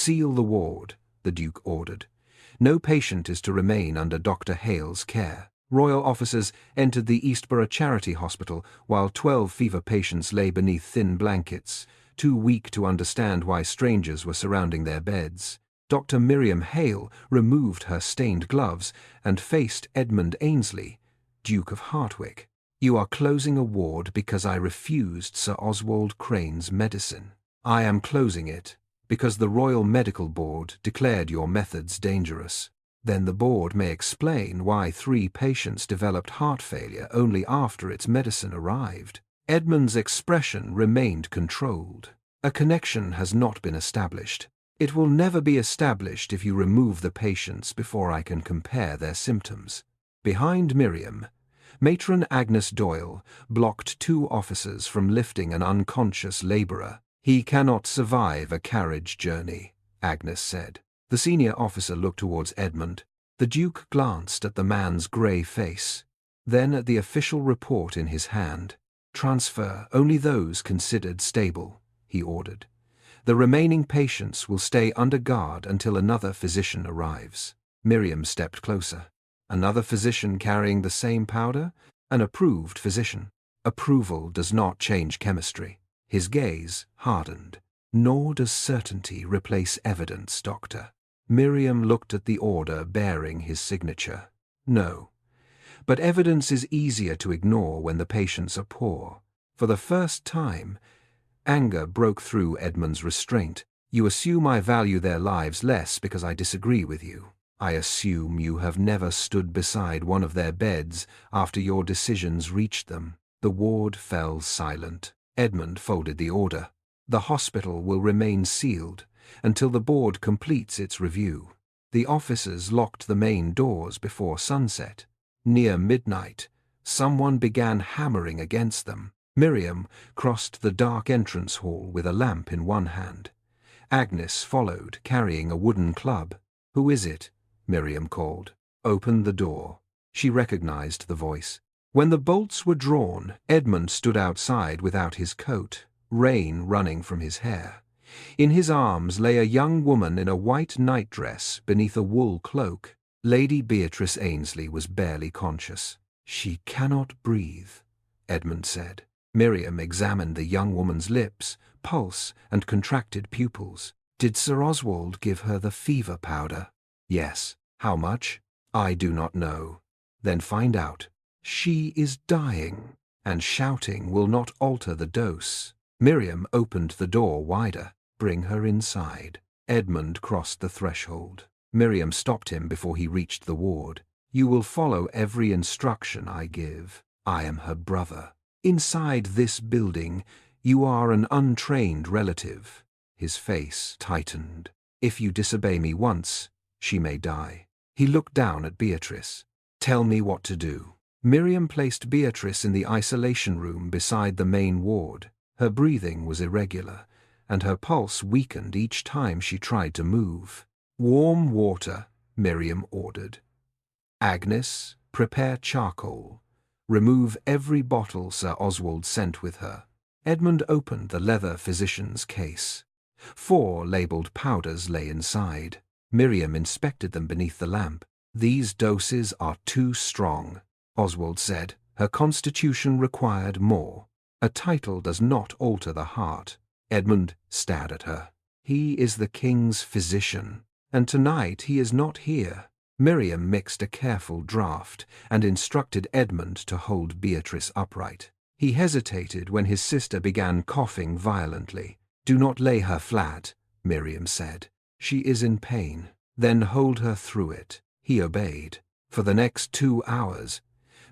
"Seal the ward," the Duke ordered. "No patient is to remain under Dr. Hale's care." Royal officers entered the Eastborough Charity Hospital while 12 fever patients lay beneath thin blankets, too weak to understand why strangers were surrounding their beds. Dr. Miriam Hale removed her stained gloves and faced Edmund Ainsley, Duke of Hartwick. "You are closing a ward because I refused Sir Oswald Crane's medicine. I am closing it because the Royal Medical Board declared your methods dangerous." Then the board may explain why 3 patients developed heart failure only after its medicine arrived. Edmund's expression remained controlled. "A connection has not been established. It will never be established if you remove the patients before I can compare their symptoms." Behind Miriam, Matron Agnes Doyle blocked 2 officers from lifting an unconscious labourer. "He cannot survive a carriage journey," Agnes said. The senior officer looked towards Edmund. The Duke glanced at the man's grey face, then at the official report in his hand. "Transfer only those considered stable," he ordered. "The remaining patients will stay under guard until another physician arrives." Miriam stepped closer. "Another physician carrying the same powder? An approved physician." "Approval does not change chemistry." His gaze hardened. "Nor does certainty replace evidence, Doctor." Miriam looked at the order bearing his signature. "No. But evidence is easier to ignore when the patients are poor." For the first time, anger broke through Edmund's restraint. "You assume I value their lives less because I disagree with you. I assume you have never stood beside one of their beds after your decisions reached them." The ward fell silent. Edmund folded the order. "The hospital will remain sealed until the board completes its review." The officers locked the main doors before sunset. Near midnight, someone began hammering against them. Miriam crossed the dark entrance hall with a lamp in one hand. Agnes followed, carrying a wooden club. "Who is it?" Miriam called. "Open the door." She recognized the voice. When the bolts were drawn, Edmund stood outside without his coat, rain running from his hair. In his arms lay a young woman in a white nightdress beneath a wool cloak. Lady Beatrice Ainsley was barely conscious. "She cannot breathe," Edmund said. Miriam examined the young woman's lips, pulse, and contracted pupils. "Did Sir Oswald give her the fever powder?" "Yes." "How much?" "I do not know." "Then find out." "She is dying, and shouting will not alter the dose." Miriam opened the door wider. "Bring her inside." Edmund crossed the threshold. Miriam stopped him before he reached the ward. "You will follow every instruction I give. I am her brother. Inside this building, you are an untrained relative." His face tightened. "If you disobey me once, she may die." He looked down at Beatrice. "Tell me what to do." Miriam placed Beatrice in the isolation room beside the main ward. Her breathing was irregular, and her pulse weakened each time she tried to move. "Warm water," Miriam ordered. "Agnes, prepare charcoal. Remove every bottle Sir Oswald sent with her." Edmund opened the leather physician's case. 4 labelled powders lay inside. Miriam inspected them beneath the lamp. "These doses are too strong," Oswald said. "Her constitution required more. A title does not alter the heart." Edmund stared at her. "He is the king's physician, and tonight he is not here." Miriam mixed a careful draught and instructed Edmund to hold Beatrice upright. He hesitated when his sister began coughing violently. "Do not lay her flat," Miriam said. "She is in pain. Then hold her through it." He obeyed. For the next 2 hours,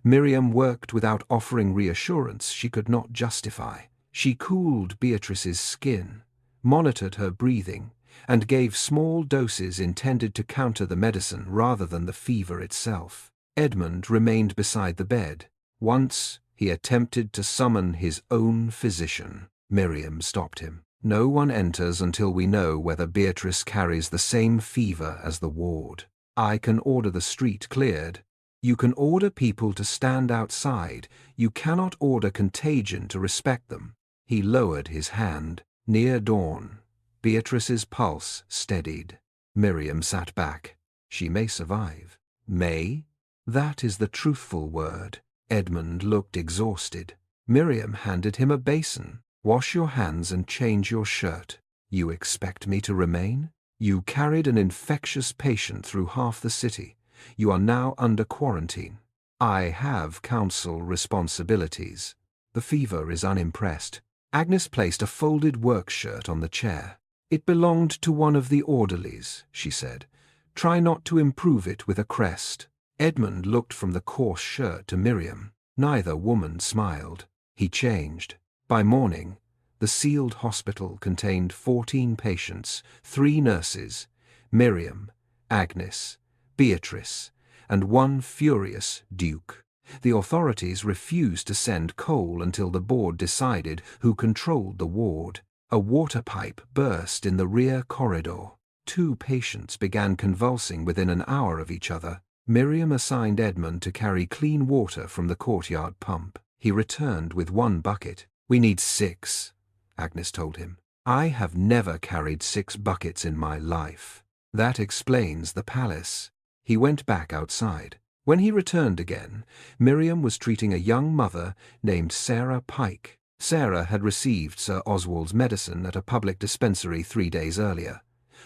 Miriam worked without offering reassurance she could not justify. She cooled Beatrice's skin, monitored her breathing, and gave small doses intended to counter the medicine rather than the fever itself. Edmund remained beside the bed. Once he attempted to summon his own physician. Miriam stopped him. "No one enters until we know whether Beatrice carries the same fever as the ward. I can order the street cleared. You can order people to stand outside. You cannot order contagion to respect them." He lowered his hand. "Near dawn, Beatrice's pulse steadied. Miriam sat back. She may survive. May? That is the truthful word. Edmund looked exhausted. Miriam handed him a basin. Wash your hands and change your shirt. You expect me to remain? You carried an infectious patient through half the city. You are now under quarantine. I have council responsibilities. The fever is unimpressed. Agnes placed a folded work shirt on the chair. It belonged to one of the orderlies, she said. Try not to improve it with a crest. Edmund looked from the coarse shirt to Miriam. Neither woman smiled. He changed. By morning, the sealed hospital contained 14 patients, 3 nurses, Miriam, Agnes, Beatrice, and one furious Duke. The authorities refused to send coal until the board decided who controlled the ward. A water pipe burst in the rear corridor. 2 patients began convulsing within an hour of each other. Miriam assigned Edmund to carry clean water from the courtyard pump. He returned with 1 bucket. We need 6, Agnes told him. I have never carried 6 buckets in my life. That explains the palace. He went back outside. When he returned again, Miriam was treating a young mother named Sarah Pike. Sarah had received Sir Oswald's medicine at a public dispensary 3 days earlier.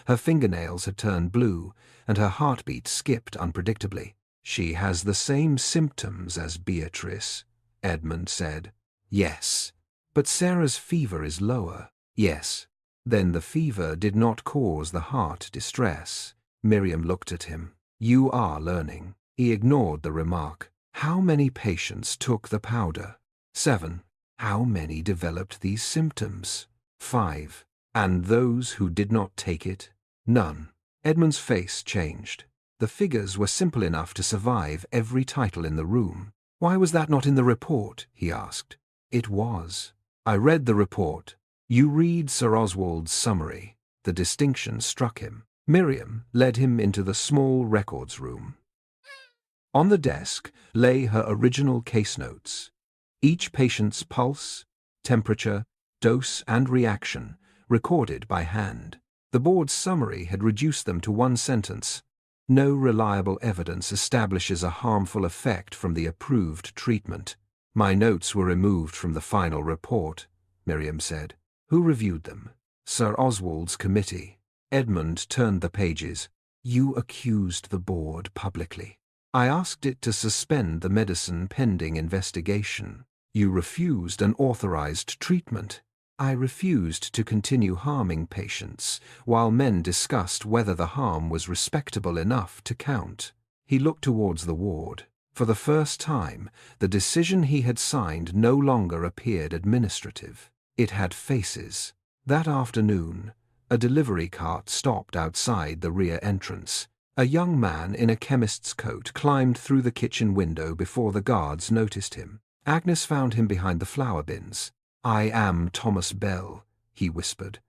Her fingernails had turned blue, and her heartbeat skipped unpredictably. She has the same symptoms as Beatrice, Edmund said. Yes. But Sarah's fever is lower. Yes. Then the fever did not cause the heart distress. Miriam looked at him. You are learning. He ignored the remark. How many patients took the powder? 7. How many developed these symptoms? 5. And those who did not take it? None. Edmund's face changed. The figures were simple enough to survive every title in the room. Why was that not in the report? He asked. It was. I read the report. You read Sir Oswald's summary. The distinction struck him. Miriam led him into the small records room. On the desk lay her original case notes. Each patient's pulse, temperature, dose, and reaction, recorded by hand. The board's summary had reduced them to 1 sentence. No reliable evidence establishes a harmful effect from the approved treatment. My notes were removed from the final report, Miriam said. Who reviewed them? Sir Oswald's committee. Edmund turned the pages. You accused the board publicly. I asked it to suspend the medicine pending investigation. You refused an authorized treatment. I refused to continue harming patients, while men discussed whether the harm was respectable enough to count. He looked towards the ward. For the first time, the decision he had signed no longer appeared administrative. It had faces. That afternoon, a delivery cart stopped outside the rear entrance. A young man in a chemist's coat climbed through the kitchen window before the guards noticed him. Agnes found him behind the flower bins. I am Thomas Bell, he whispered.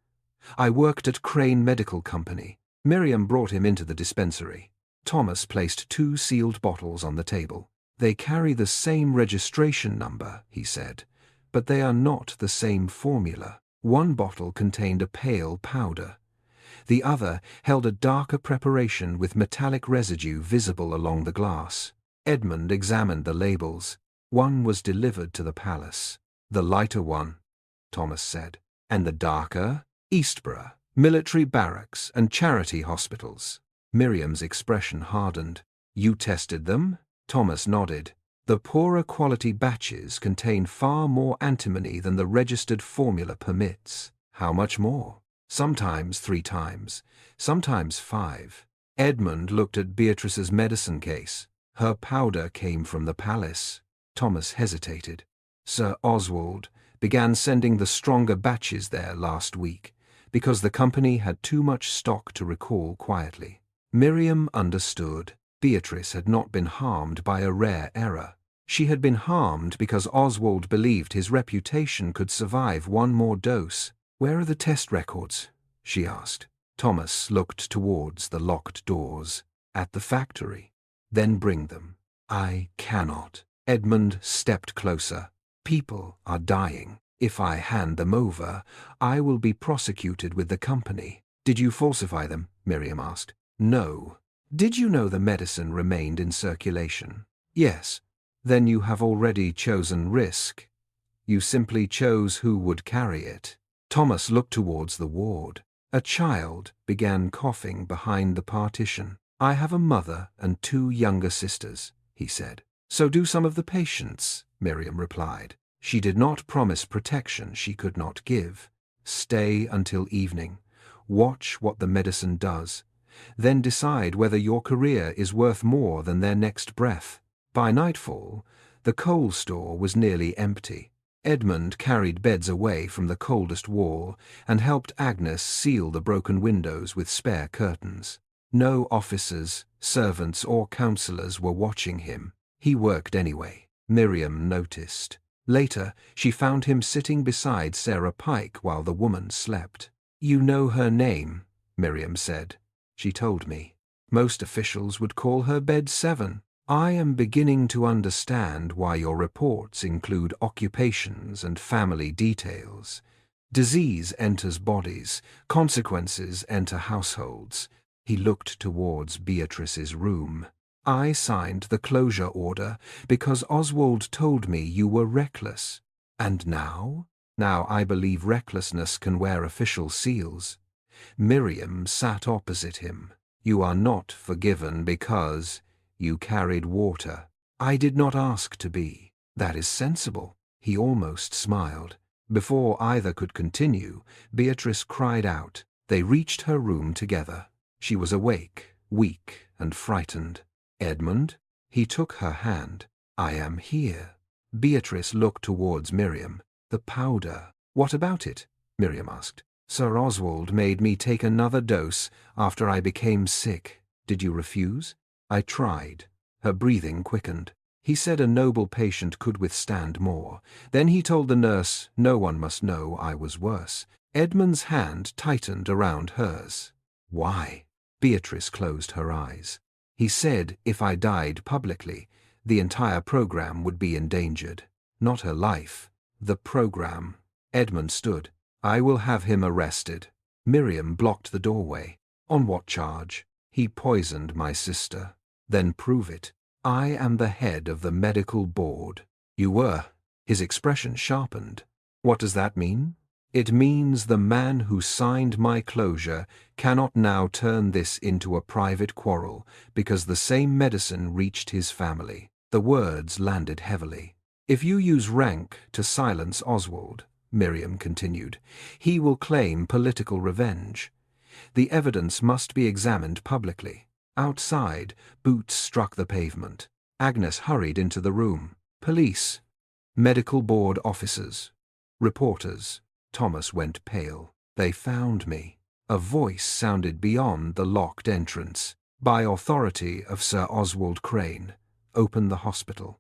I worked at Crane Medical Company. Miriam brought him into the dispensary. Thomas placed 2 sealed bottles on the table. They carry the same registration number, he said, but they are not the same formula. One bottle contained a pale powder. The other held a darker preparation with metallic residue visible along the glass. Edmund examined the labels. One was delivered to the palace. The lighter one, Thomas said. And the darker? Eastborough, military barracks, and charity hospitals. Miriam's expression hardened. You tested them? Thomas nodded. The poorer quality batches contain far more antimony than the registered formula permits. How much more? Sometimes 3 times, sometimes 5. Edmund looked at Beatrice's medicine case. Her powder came from the palace. Thomas hesitated. Sir Oswald began sending the stronger batches there last week, because the company had too much stock to recall quietly. Miriam understood. Beatrice had not been harmed by a rare error. She had been harmed because Oswald believed his reputation could survive 1 more dose. Where are the test records? She asked. Thomas looked towards the locked doors. At the factory. Then bring them. I cannot. Edmund stepped closer. People are dying. If I hand them over, I will be prosecuted with the company. Did you falsify them? Miriam asked. No. Did you know the medicine remained in circulation? Yes. Then you have already chosen risk. You simply chose who would carry it. Thomas looked towards the ward. A child began coughing behind the partition. I have a mother and 2 younger sisters, he said. So do some of the patients, Miriam replied. She did not promise protection she could not give. Stay until evening. Watch what the medicine does. Then decide whether your career is worth more than their next breath. By nightfall, the coal store was nearly empty. Edmund carried beds away from the coldest wall and helped Agnes seal the broken windows with spare curtains. No officers, servants, or counselors were watching him. He worked anyway, Miriam noticed. Later, she found him sitting beside Sarah Pike while the woman slept. You know her name, Miriam said. She told me. Most officials would call her Bed 7. I am beginning to understand why your reports include occupations and family details. Disease enters bodies, consequences enter households. He looked towards Beatrice's room. I signed the closure order because Oswald told me you were reckless. And now? Now I believe recklessness can wear official seals. Miriam sat opposite him. You are not forgiven because you carried water. I did not ask to be. That is sensible. He almost smiled. Before either could continue, Beatrice cried out. They reached her room together. She was awake, weak, and frightened. Edmund? He took her hand. I am here. Beatrice looked towards Miriam. The powder. What about it? Miriam asked. Sir Oswald made me take another dose after I became sick. Did you refuse? I tried. Her breathing quickened. He said a noble patient could withstand more. Then he told the nurse no one must know I was worse. Edmund's hand tightened around hers. Why? Beatrice closed her eyes. He said if I died publicly, the entire program would be endangered. Not her life. The program. Edmund stood. I will have him arrested. Miriam blocked the doorway. On what charge? He poisoned my sister. Then prove it. I am the head of the medical board. You were. His expression sharpened. What does that mean? It means the man who signed my closure cannot now turn this into a private quarrel because the same medicine reached his family. The words landed heavily. If you use rank to silence Oswald, Miriam continued, he will claim political revenge. The evidence must be examined publicly. Outside, boots struck the pavement. Agnes hurried into the room. Police, medical board officers, reporters. Thomas went pale. They found me. A voice sounded beyond the locked entrance. By authority of Sir Oswald Crane, open the hospital.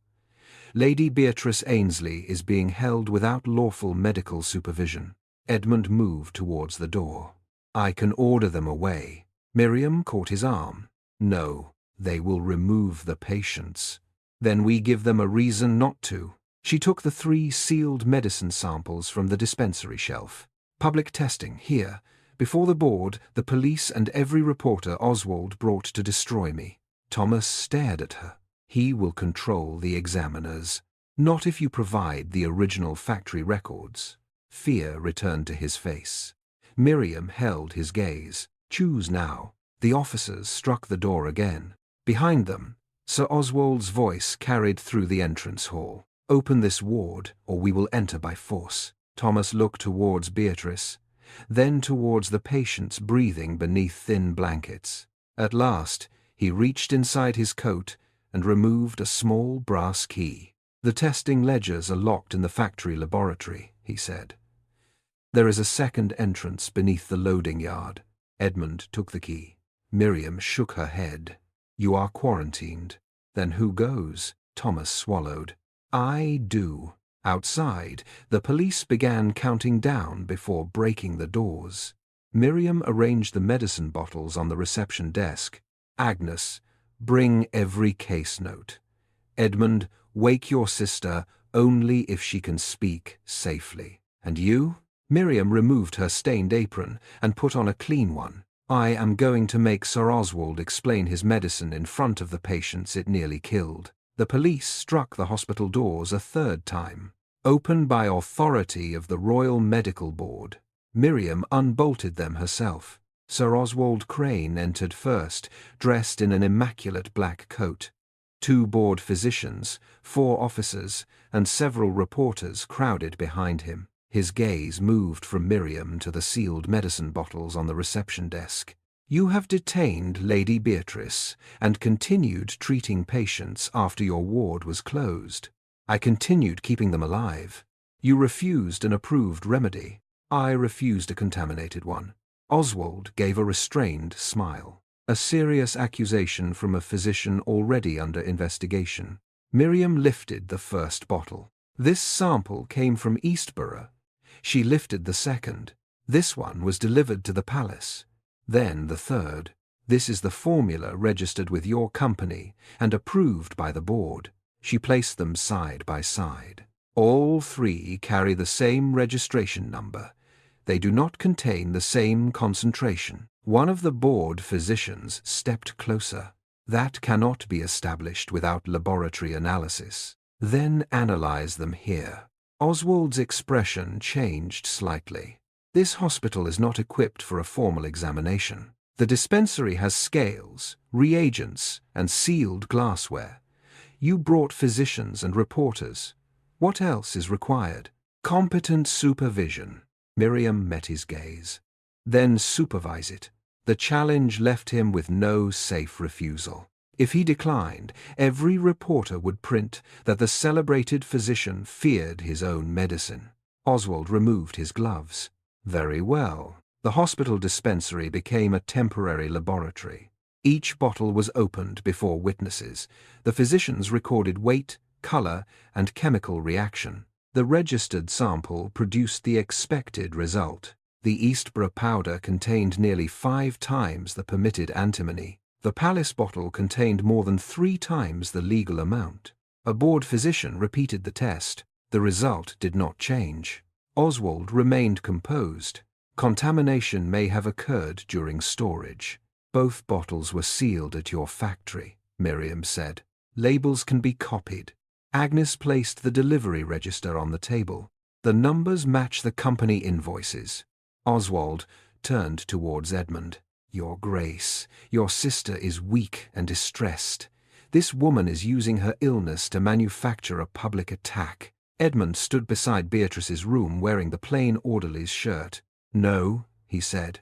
Lady Beatrice Ainsley is being held without lawful medical supervision. Edmund moved towards the door. I can order them away. Miriam caught his arm. No, they will remove the patients. Then we give them a reason not to. She took the 3 sealed medicine samples from the dispensary shelf. Public testing, here. Before the board, the police and every reporter Oswald brought to destroy me. Thomas stared at her. He will control the examiners. Not if you provide the original factory records. Fear returned to his face. Miriam held his gaze. Choose now. The officers struck the door again. Behind them, Sir Oswald's voice carried through the entrance hall. Open this ward, or we will enter by force. Thomas looked towards Beatrice, then towards the patients breathing beneath thin blankets. At last, he reached inside his coat and removed a small brass key. The testing ledgers are locked in the factory laboratory, he said. There is a second entrance beneath the loading yard. Edmund took the key. Miriam shook her head. You are quarantined. Then who goes? Thomas swallowed. I do. Outside, the police began counting down before breaking the doors. Miriam arranged the medicine bottles on the reception desk. Agnes, bring every case note. Edmund, wake your sister only if she can speak safely. And you? Miriam removed her stained apron and put on a clean one. I am going to make Sir Oswald explain his medicine in front of the patients it nearly killed. The police struck the hospital doors a third time. Open by authority of the Royal Medical Board. Miriam unbolted them herself. Sir Oswald Crane entered first, dressed in an immaculate black coat. 2 board physicians, 4 officers, and several reporters crowded behind him. His gaze moved from Miriam to the sealed medicine bottles on the reception desk. You have detained Lady Beatrice and continued treating patients after your ward was closed. I continued keeping them alive. You refused an approved remedy. I refused a contaminated one. Oswald gave a restrained smile. A serious accusation from a physician already under investigation. Miriam lifted the first bottle. This sample came from Eastborough. She lifted the second. This one was delivered to the palace. Then the third. This is the formula registered with your company and approved by the board. She placed them side by side. All 3 carry the same registration number. They do not contain the same concentration. One of the board physicians stepped closer. That cannot be established without laboratory analysis. Then analyze them here. Oswald's expression changed slightly. This hospital is not equipped for a formal examination. The dispensary has scales, reagents, and sealed glassware. You brought physicians and reporters. What else is required? Competent supervision. Miriam met his gaze. Then supervise it. The challenge left him with no safe refusal. If he declined, every reporter would print that the celebrated physician feared his own medicine. Oswald removed his gloves. Very well. The hospital dispensary became a temporary laboratory. Each bottle was opened before witnesses. The physicians recorded weight, color, and chemical reaction. The registered sample produced the expected result. The Eastborough powder contained nearly 5 times the permitted antimony. The Palace bottle contained more than 3 times the legal amount. A board physician repeated the test. The result did not change. Oswald remained composed. Contamination may have occurred during storage. Both bottles were sealed at your factory, Miriam said. Labels can be copied. Agnes placed the delivery register on the table. The numbers match the company invoices. Oswald turned towards Edmund. Your Grace, your sister is weak and distressed. This woman is using her illness to manufacture a public attack. Edmund stood beside Beatrice's room wearing the plain orderly's shirt. No, he said.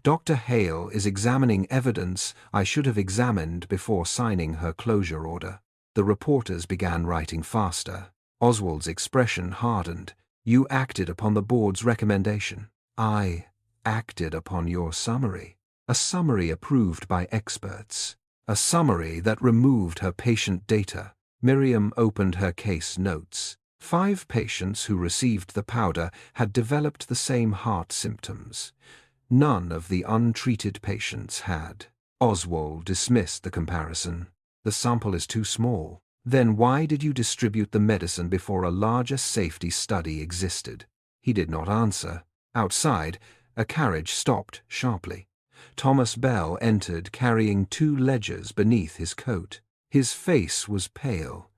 Dr. Hale is examining evidence I should have examined before signing her closure order. The reporters began writing faster. Oswald's expression hardened. You acted upon the board's recommendation. I acted upon your summary. A summary approved by experts. A summary that removed her patient data. Miriam opened her case notes. 5 patients who received the powder had developed the same heart symptoms. None of the untreated patients had. Oswald dismissed the comparison. The sample is too small. Then why did you distribute the medicine before a larger safety study existed? He did not answer. Outside, a carriage stopped sharply. Thomas Bell entered carrying 2 ledgers beneath his coat. His face was pale,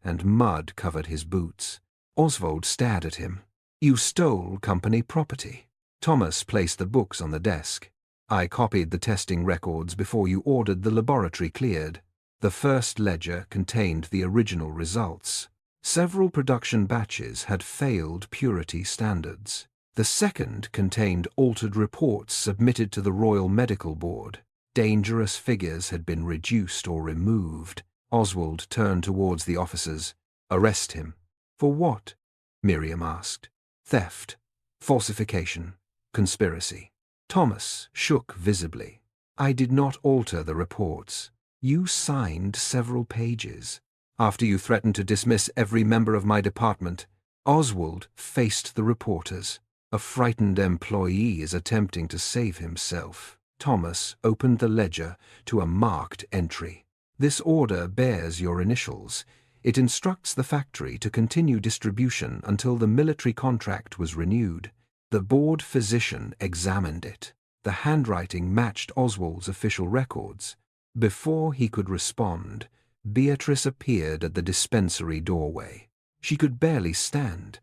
and mud covered his boots. Oswald stared at him. You stole company property. Thomas placed the books on the desk. I copied the testing records before you ordered the laboratory cleared. The first ledger contained the original results. Several production batches had failed purity standards. The second contained altered reports submitted to the Royal Medical Board. Dangerous figures had been reduced or removed. Oswald turned towards the officers. Arrest him. For what? Miriam asked. Theft, falsification, conspiracy. Thomas shook visibly. I did not alter the reports. You signed several pages. After you threatened to dismiss every member of my department, Oswald faced the reporters. A frightened employee is attempting to save himself. Thomas opened the ledger to a marked entry. This order bears your initials. It instructs the factory to continue distribution until the military contract was renewed. The board physician examined it. The handwriting matched Oswald's official records. Before he could respond, Beatrice appeared at the dispensary doorway. She could barely stand.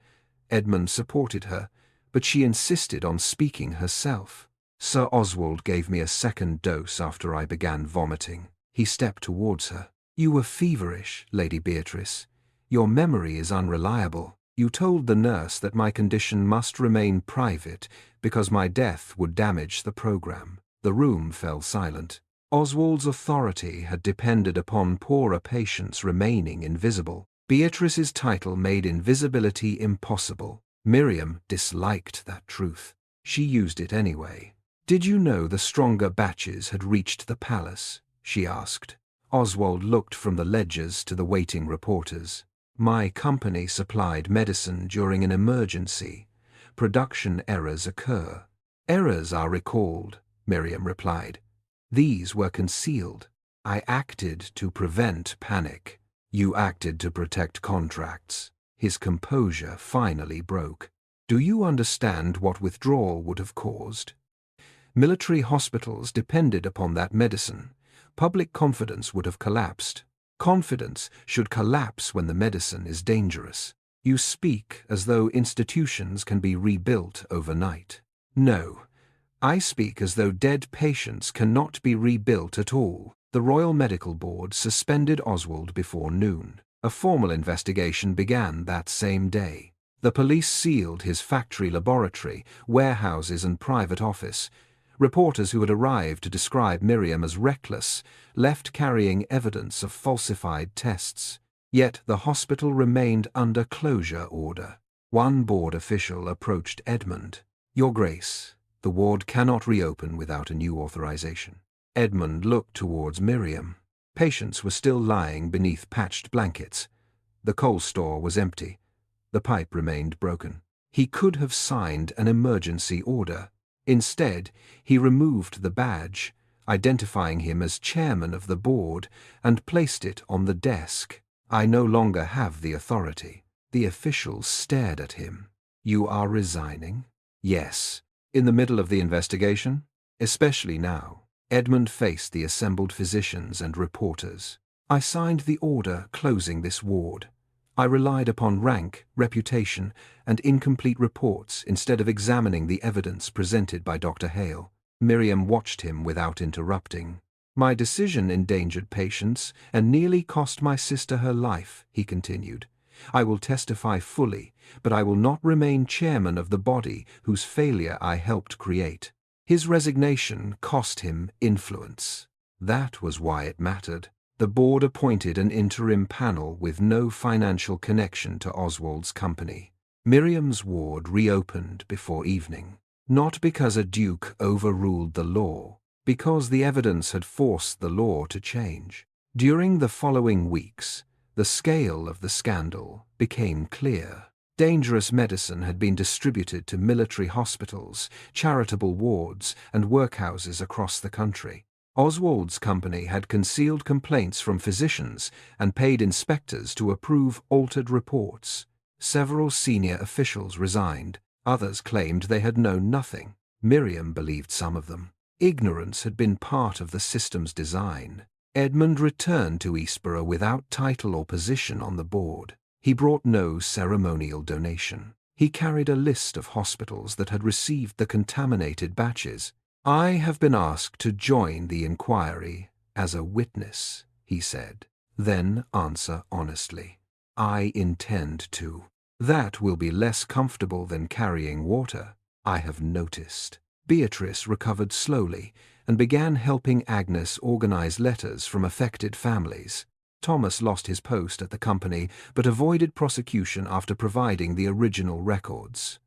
Edmund supported her, but she insisted on speaking herself. "Sir Oswald gave me a second dose after I began vomiting." He stepped towards her. "You were feverish, Lady Beatrice. Your memory is unreliable. You told the nurse that my condition must remain private because my death would damage the program." The room fell silent. Oswald's authority had depended upon poorer patients remaining invisible. Beatrice's title made invisibility impossible. Miriam disliked that truth. She used it anyway. "Did you know the stronger batches had reached the palace?" she asked. Oswald looked from the ledgers to the waiting reporters. "My company supplied medicine during an emergency. Production errors occur." "Errors are recalled," Miriam replied. "These were concealed. I acted to prevent panic." "You acted to protect contracts." His composure finally broke. "Do you understand what withdrawal would have caused? Military hospitals depended upon that medicine. Public confidence would have collapsed. Confidence should collapse when the medicine is dangerous. You speak as though institutions can be rebuilt overnight. No, I speak as though dead patients cannot be rebuilt at all." The Royal Medical Board suspended Oswald before noon. A formal investigation began that same day. The police sealed his factory laboratory, warehouses and private office. Reporters who had arrived to describe Miriam as reckless left carrying evidence of falsified tests. Yet the hospital remained under closure order. One board official approached Edmund. "Your Grace, the ward cannot reopen without a new authorization." Edmund looked towards Miriam. Patients were still lying beneath patched blankets. The coal store was empty. The pipe remained broken. He could have signed an emergency order. Instead, he removed the badge, identifying him as chairman of the board, and placed it on the desk. "I no longer have the authority." The official stared at him. "You are resigning?" "Yes." "In the middle of the investigation?" "Especially now." Edmund faced the assembled physicians and reporters. "I signed the order closing this ward. I relied upon rank, reputation, and incomplete reports instead of examining the evidence presented by Dr. Hale." Miriam watched him without interrupting. "My decision endangered patients and nearly cost my sister her life," he continued. "I will testify fully, but I will not remain chairman of the body whose failure I helped create." His resignation cost him influence. That was why it mattered. The board appointed an interim panel with no financial connection to Oswald's company. Miriam's ward reopened before evening. Not because a duke overruled the law, because the evidence had forced the law to change. During the following weeks, the scale of the scandal became clear. Dangerous medicine had been distributed to military hospitals, charitable wards, and workhouses across the country. Oswald's company had concealed complaints from physicians and paid inspectors to approve altered reports. Several senior officials resigned. Others claimed they had known nothing. Miriam believed some of them. Ignorance had been part of the system's design. Edmund returned to Eastborough without title or position on the board. He brought no ceremonial donation. He carried a list of hospitals that had received the contaminated batches. "I have been asked to join the inquiry as a witness," he said. "Then answer honestly." "I intend to." "That will be less comfortable than carrying water, I have noticed." Beatrice recovered slowly and began helping Agnes organize letters from affected families. Thomas lost his post at the company but avoided prosecution after providing the original records.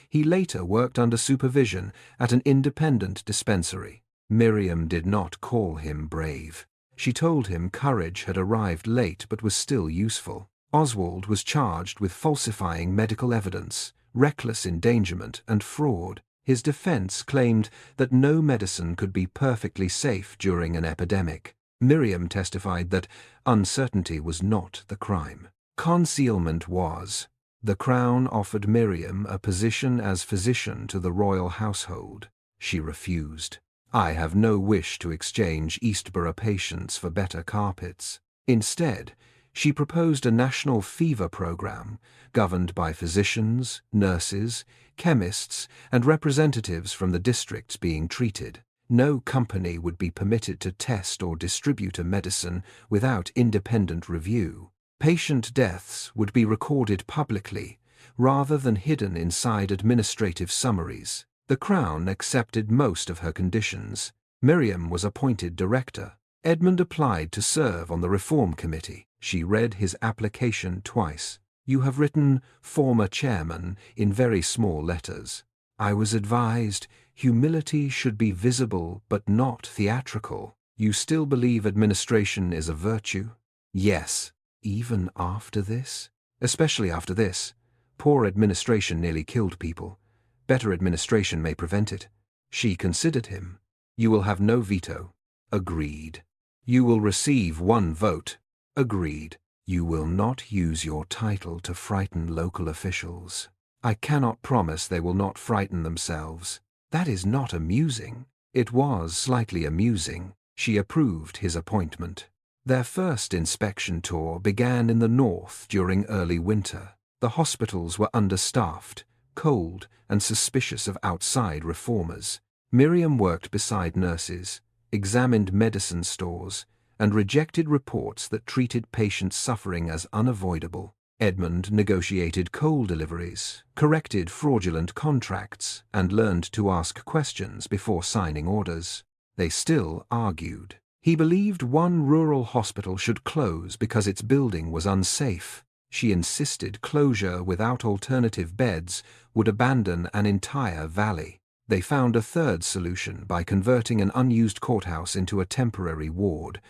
He later worked under supervision at an independent dispensary. Miriam did not call him brave. She told him courage had arrived late but was still useful. Oswald was charged with falsifying medical evidence, reckless endangerment, and fraud. His defense claimed that no medicine could be perfectly safe during an epidemic. Miriam testified that uncertainty was not the crime. Concealment was. The Crown offered Miriam a position as physician to the royal household. She refused. I have no wish to exchange Eastborough patients for better carpets. Instead, she proposed a national fever program governed by physicians, nurses, chemists, and representatives from the districts being treated. No company would be permitted to test or distribute a medicine without independent review. Patient deaths would be recorded publicly, rather than hidden inside administrative summaries. The Crown accepted most of her conditions. Miriam was appointed director. Edmund applied to serve on the Reform Committee. She read his application twice. You have written former chairman in very small letters. I was advised humility should be visible but not theatrical. You still believe administration is a virtue? Yes. Even after this? Especially after this. Poor administration nearly killed people. Better administration may prevent it. She considered him. You will have no veto. Agreed. You will receive 1 vote. Agreed. You will not use your title to frighten local officials. I cannot promise they will not frighten themselves. That is not amusing. It was slightly amusing. She approved his appointment. Their first inspection tour began in the north during early winter. The hospitals were understaffed, cold, and suspicious of outside reformers. Miriam worked beside nurses, examined medicine stores, and rejected reports that treated patients' suffering as unavoidable. Edmund negotiated coal deliveries, corrected fraudulent contracts, and learned to ask questions before signing orders. They still argued. He believed one rural hospital should close because its building was unsafe. She insisted closure without alternative beds would abandon an entire valley. They found a third solution by converting an unused courthouse into a temporary ward.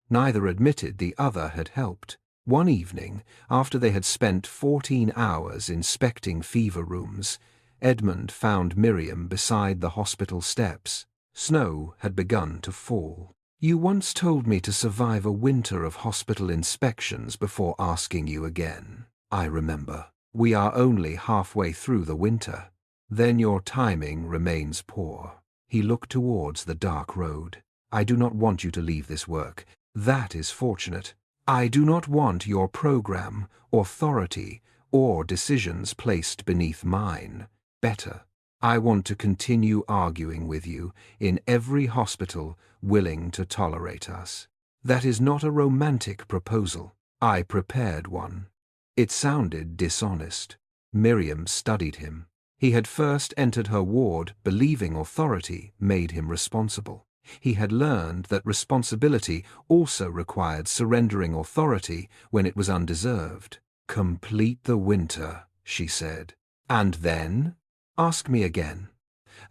Neither admitted the other had helped. One evening, after they had spent 14 hours inspecting fever rooms, Edmund found Miriam beside the hospital steps. Snow had begun to fall. You once told me to survive a winter of hospital inspections before asking you again. I remember. We are only halfway through the winter. Then your timing remains poor. He looked towards the dark road. I do not want you to leave this work. That is fortunate. I do not want your program, authority, or decisions placed beneath mine. Better. I want to continue arguing with you in every hospital willing to tolerate us. That is not a romantic proposal. I prepared one. It sounded dishonest. Miriam studied him. He had first entered her ward believing authority made him responsible. He had learned that responsibility also required surrendering authority when it was undeserved. Complete the winter, she said. And then? Ask me again.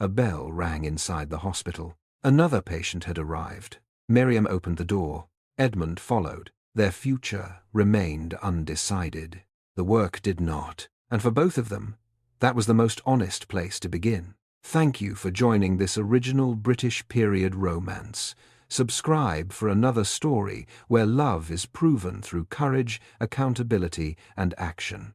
A bell rang inside the hospital. Another patient had arrived. Miriam opened the door. Edmund followed. Their future remained undecided. The work did not, and for both of them, that was the most honest place to begin. Thank you for joining this original British period romance. Subscribe for another story where love is proven through courage, accountability, and action.